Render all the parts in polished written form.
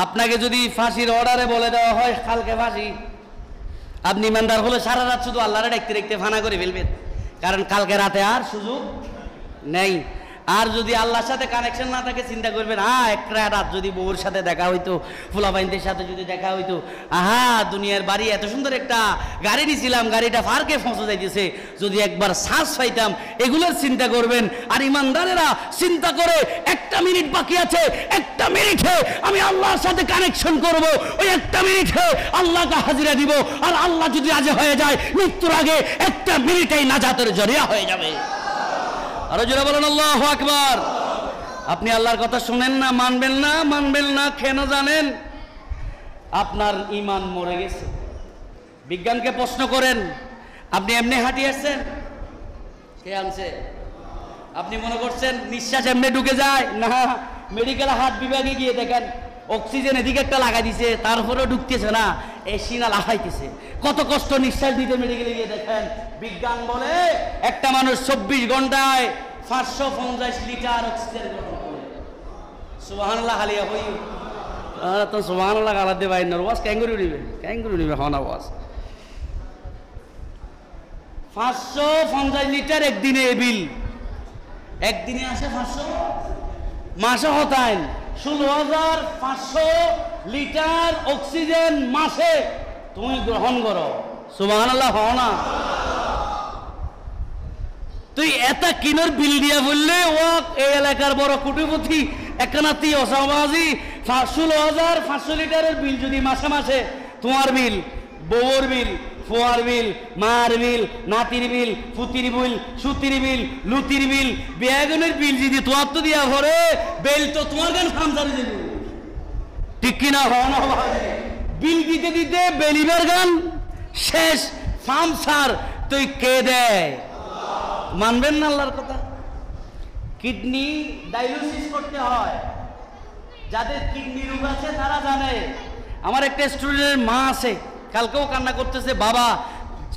আপনাকে যদি ফাঁসির অর্ডারে বলে দেওয়া হয় কালকে ফাঁসি, আপনি ইমানদার হলে সারা রাত শুধু আল্লাহরে ডাকতে ডাকতে ফানা করে ফেলবেন, কারণ কালকে রাতে আর সুযোগ নেই। আর যদি আল্লাহর সাথে কানেকশন না থাকে, চিন্তা করবেন একটা রাত যদি বউর সাথে দেখা হইতো, ফুলাবাইনদের সাথে যদি দেখা হইতো, দুনিয়ার বাড়ি এত সুন্দর একটা গাড়ি নিয়েছিলাম, গাড়িটা ফারকে ফসে যাইতেছে, যদি একবার শ্বাস পাইতাম, এগুলোর চিন্তা করবেন। আর ইমানদারেরা চিন্তা করে একটা মিনিট বাকি আছে, একটা মিনিটে আমি আল্লাহর সাথে কানেকশন করব, ওই একটা মিনিটে আল্লাহকে হাজিরা দিব। আর আল্লাহ যদি রাজি হয়ে যায়, মৃত্যুর আগে একটা মিনিটেই নাজাতের জরিয়া হয়ে যাবে। আরো জোরে বলেন আল্লাহু আকবার। আপনি আল্লাহর কথা শুনেন না, মানবেন না কেন জানেন? আপনার ঈমান মরে গেছে। বিজ্ঞানকে প্রশ্ন করেন, আপনি এমনি হাঁটি আসছেন, কে আনছে? আপনি মনে করছেন নিঃশ্বাস এমনি ঢুকে যায়? না, মেডিকেল হার্ট বিভাগে গিয়ে দেখেন অক্সিজেন এদিকে একটা লাগাই দিছে, তারপরেও ঢুকতেছে না, এসি না লাগাইতেছে। কত কষ্ট নিঃশ্বাস দিতে মেডিকেলে গিয়ে দেখেন। বিজ্ঞান বলে একটা মানুষ 24 ঘন্টায় 550 লিটার অক্সিজেন গ্রহণ করে। সুবহানাল্লাহ হালিয়া হই তো সুবহানাল্লাহ গালাতে ভাই নরওয়াজ ক্যাঙ্গুরু নিবে হনা ওয়াজ 550 লিটার একদিনে বিল, একদিনে আসে 500, মাসে হতায় 16,500 লিটার অক্সিজেন মাসে তুমি গ্রহণ করো। সুবহানাল্লাহ হও না? তুই এটা কিনোর বিল দিয়া বললে ও এই এলাকার বড় কোটিপতি একানাতি অসামাজি 16,500 লিটারের বিল যদি মাসে মাসে তোমার বিল, বউর বিল, ফুয়ার বিল, মার বিল, নাতির বিল, ফুতির বিল, সুতির বিল, লুতির বিল, বেয়াগুনের বিল যদি তোমার তো দিয়া ভরে, বেল তো তোমার গান ফামসারে দেবে, ঠিক কিনা? হওয়া না বিল দিতে দিতে বেলিবার গান শেষ, ফামসার তুই কে দেয়? মানবেন না আল্লাহর কথা? কিডনি ডায়ালিসিস করতে হয়, যাদের কিডনি রোগ আছে তারা জানে। আমার একটা স্টুডেন্টের মা আছে, কালকেও কান্না করতেছে, বাবা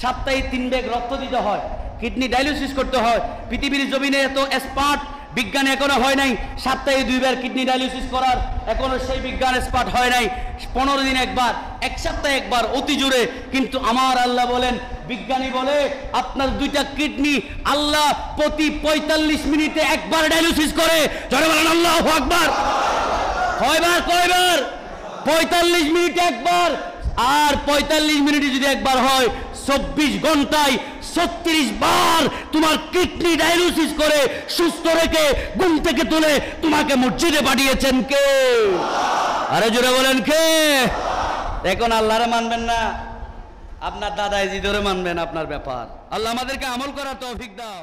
সপ্তাহে 3 ব্যাগ রক্ত দিতে হয়, কিডনি ডায়ালিসিস করতে হয়। পৃথিবীর জমিনে এত এক্সপার্ট বিজ্ঞান এখনো হয় নাই সপ্তাহে 2 বার কিডনি ডায়ালিসিস করার, এখনো সেই বিজ্ঞান এক্সপার্ট হয় নাই। 15 দিন একবার, এক সপ্তাহে একবার, অতি জোরে। কিন্তু আমার আল্লাহ বলেন, বিজ্ঞানী বলে আপনার 2টা কিডনি আল্লাহ প্রতি 45 মিনিটে একবার ডায়ালিসিস করে। জোরে বলেন আল্লাহু আকবার। কয়বার? 45 মিনিটে একবার। আর 45 মিনিটে যদি একবার হয়, 24 ঘন্টায় 36 বার তোমার কিডনি ডায়ালিসিস করে সুস্থ রেখে ঘুম থেকে তুলে তোমাকে মসজিদে পাঠিয়েছেন কে? আরে জোরে বলেন কে? এখন আল্লাহরে মানবেন না, আপনার দাদা জিদরে মানবেন, আপনার ব্যাপার। আল্লাহ আমাদেরকে আমল করার তৌফিক দাও।